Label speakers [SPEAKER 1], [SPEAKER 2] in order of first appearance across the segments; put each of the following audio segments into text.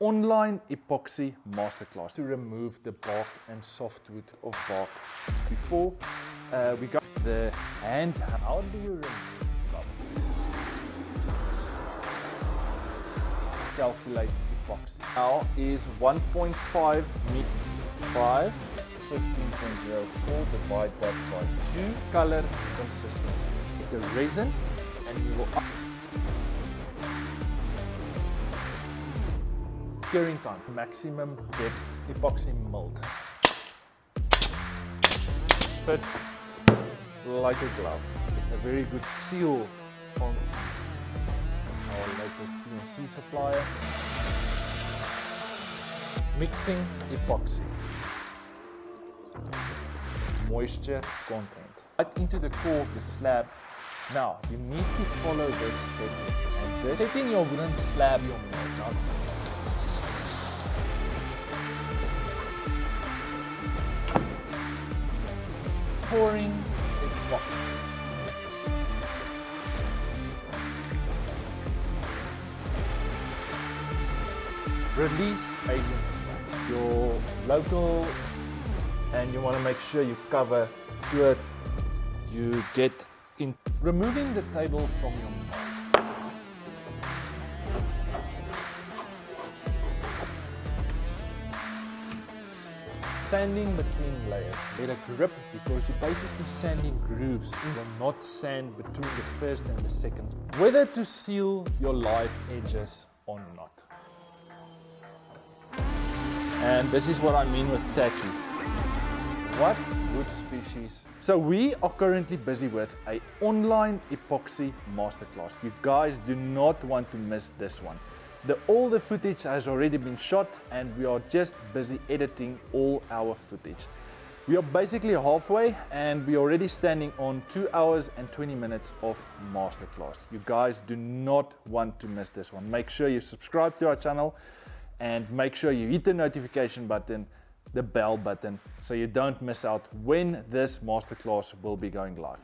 [SPEAKER 1] online epoxy masterclass to remove the bark and softwood of bark. Before we got the hand, how do you remove bubbles? Calculate epoxy. Now is 1.5 meter 5, 15.04, divide that by 2, color consistency. The resin, and you will curing time, maximum depth epoxy mold. Fits like a glove. A very good seal from our local CNC supplier. Mixing epoxy. Moisture content. Right into the core of the slab. Now you need to follow this technique. And this, setting your wooden slab, your mold. Pouring epoxy. Release agent wax. Your local, and you want to make sure you cover good. You get in. Removing the table from your mold. Sanding between layers. Let it grip because you're basically sanding grooves. You will not sand between the first and the second. Whether to seal your live edges or not. And this is what I mean with tacky. What wood species? So we are currently busy with an online epoxy masterclass. You guys do not want to miss this one. All the footage has already been shot and we are just busy editing all our footage. We are basically halfway and we are already standing on 2 hours and 20 minutes of masterclass. You guys do not want to miss this one. Make sure you subscribe to our channel and make sure you hit the notification button, the bell button, so you don't miss out when this masterclass will be going live.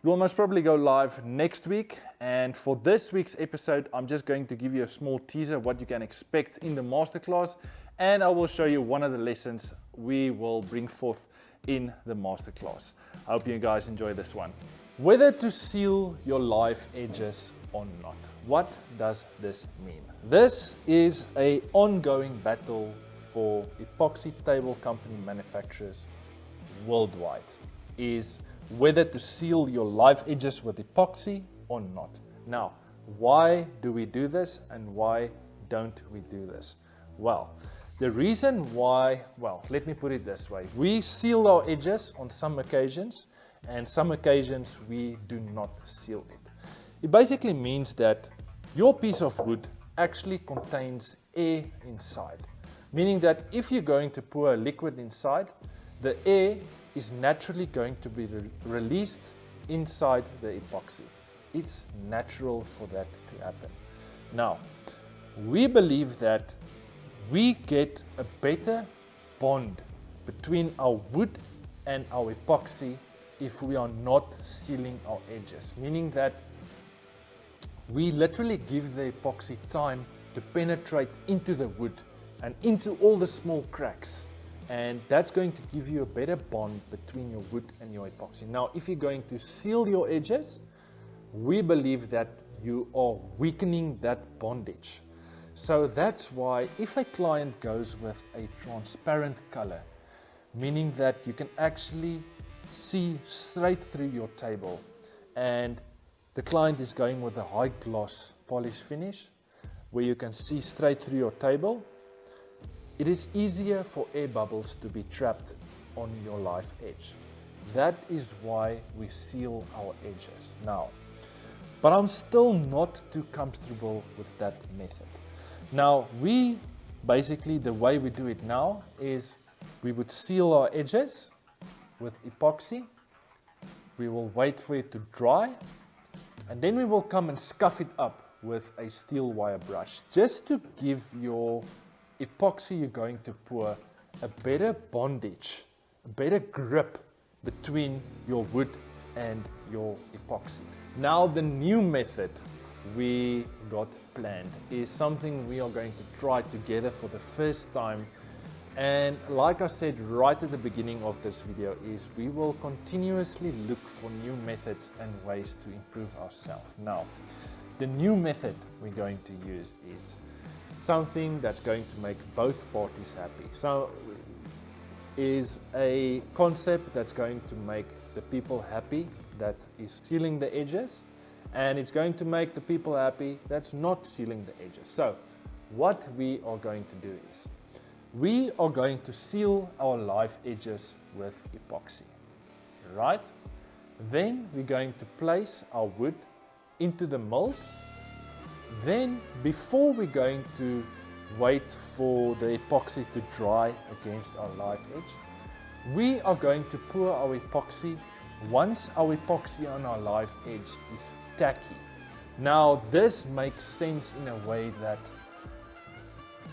[SPEAKER 1] It will most probably go live next week, and for this week's episode I'm just going to give you a small teaser what you can expect in the masterclass, and I will show you one of the lessons we will bring forth in the masterclass. I hope you guys enjoy this one. Whether to seal your live edges or not. What does this mean? This is an ongoing battle for epoxy table company manufacturers worldwide, is whether to seal your live edges with epoxy or not. Now, why do we do this and why don't we do this? Well, the reason why, well, let me put it this way. We seal our edges on some occasions and some occasions we do not seal it. It basically means that your piece of wood actually contains air inside. Meaning that if you're going to pour a liquid inside, the air is naturally going to be released inside the epoxy. It's natural for that to happen. Now, we believe that we get a better bond between our wood and our epoxy if we are not sealing our edges. Meaning that we literally give the epoxy time to penetrate into the wood and into all the small cracks, and that's going to give you a better bond between your wood and your epoxy. Now, if you're going to seal your edges, we believe that you are weakening that bondage. So that's why if a client goes with a transparent color, meaning that you can actually see straight through your table, and the client is going with a high gloss polish finish where you can see straight through your table, it is easier for air bubbles to be trapped on your live edge. That is why we seal our edges now. But I'm still not too comfortable with that method. Now, we basically, the way we do it now is we would seal our edges with epoxy. We will wait for it to dry, and then we will come and scuff it up with a steel wire brush just to give your epoxy you're going to pour a better bondage, a better grip between your wood and your epoxy. Now the new method we got planned is something we are going to try together for the first time. And like I said right at the beginning of this video, is we will continuously look for new methods and ways to improve ourselves. Now, the new method we're going to use is something that's going to make both parties happy. So is a concept that's going to make the people happy that is sealing the edges, and it's going to make the people happy that's not sealing the edges. So what we are going to do is we are going to seal our live edges with epoxy, right? Then we're going to place our wood into the mold. Then before we're going to wait for the epoxy to dry against our live edge, we are going to pour our epoxy once our epoxy on our live edge is tacky. Now this makes sense in a way that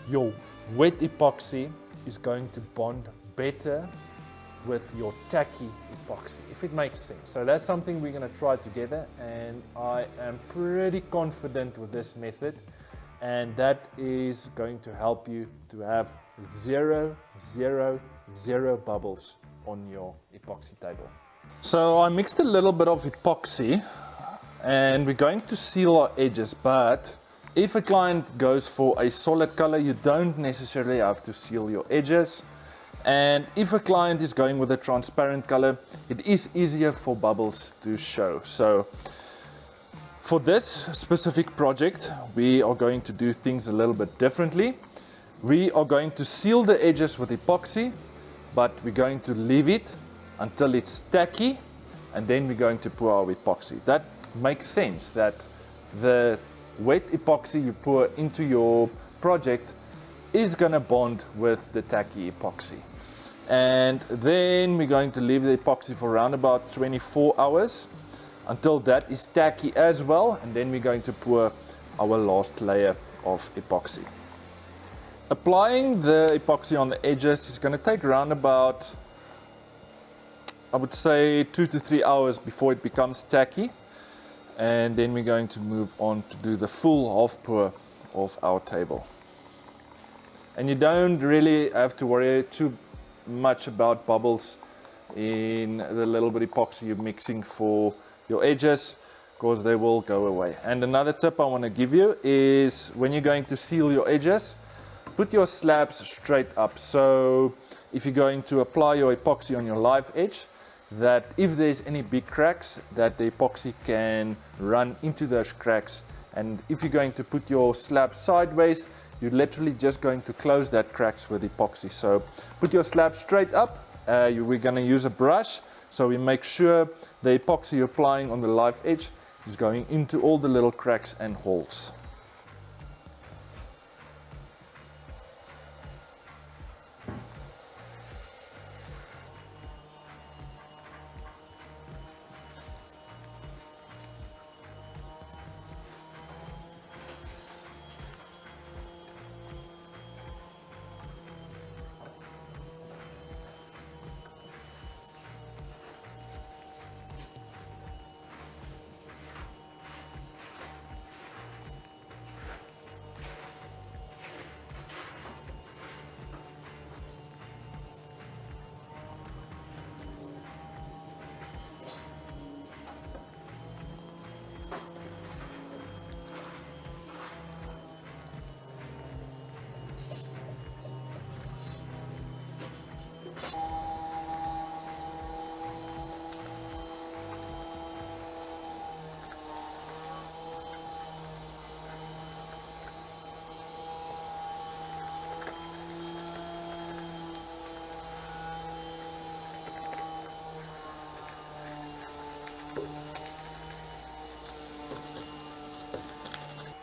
[SPEAKER 1] your wet epoxy is going to bond better with your tacky epoxy, if it makes sense. So that's something we're going to try together, and I am pretty confident with this method, and that is going to help you to have zero bubbles on your epoxy table. So I mixed a little bit of epoxy and we're going to seal our edges, but if a client goes for a solid color, you don't necessarily have to seal your edges. And if a client is going with a transparent color, it is easier for bubbles to show. So for this specific project, we are going to do things a little bit differently. We are going to seal the edges with epoxy, but we're going to leave it until it's tacky, and then we're going to pour our epoxy. That makes sense, that the wet epoxy you pour into your project is going to bond with the tacky epoxy. And then we're going to leave the epoxy for around about 24 hours until that is tacky as well, and then we're going to pour our last layer of epoxy. Applying the epoxy on the edges is going to take around about, I would say, 2 to 3 hours before it becomes tacky. And then we're going to move on to do the full half pour of our table. And you don't really have to worry too much about bubbles in the little bit of epoxy you're mixing for your edges, because they will go away. And another tip I want to give you is when you're going to seal your edges, put your slabs straight up. So if you're going to apply your epoxy on your live edge, that if there's any big cracks, that the epoxy can run into those cracks. And if you're going to put your slab sideways, you're literally just going to close that cracks with epoxy. So put your slab straight up. We're going to use a brush, so we make sure the epoxy you're applying on the live edge is going into all the little cracks and holes.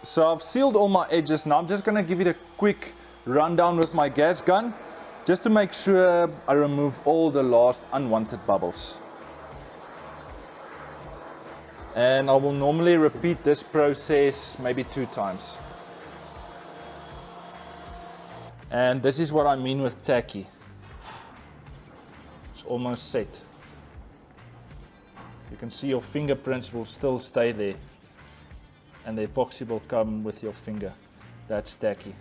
[SPEAKER 1] So I've sealed all my edges. Now I'm just going to give it a quick rundown with my gas gun, just to make sure I remove all the last unwanted bubbles. And I will normally repeat this process maybe 2 times. And this is what I mean with tacky. It's almost set. You can see your fingerprints will still stay there. and the epoxy will come with your finger. That's tacky.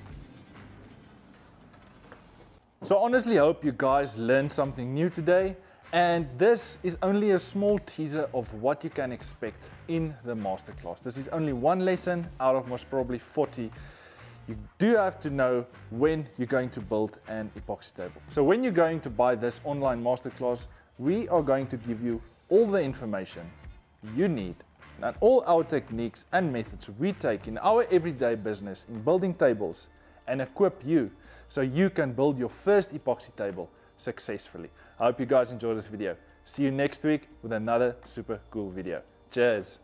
[SPEAKER 1] So honestly, hope you guys learned something new today, and this is only a small teaser of what you can expect in the masterclass. This is only one lesson out of most probably 40. You do have to know when you're going to build an epoxy table. So when you're going to buy this online masterclass, we are going to give you all the information you need and all our techniques and methods we take in our everyday business in building tables and equip you so you can build your first epoxy table successfully. I hope you guys enjoyed this video. See you next week with another super cool video. Cheers!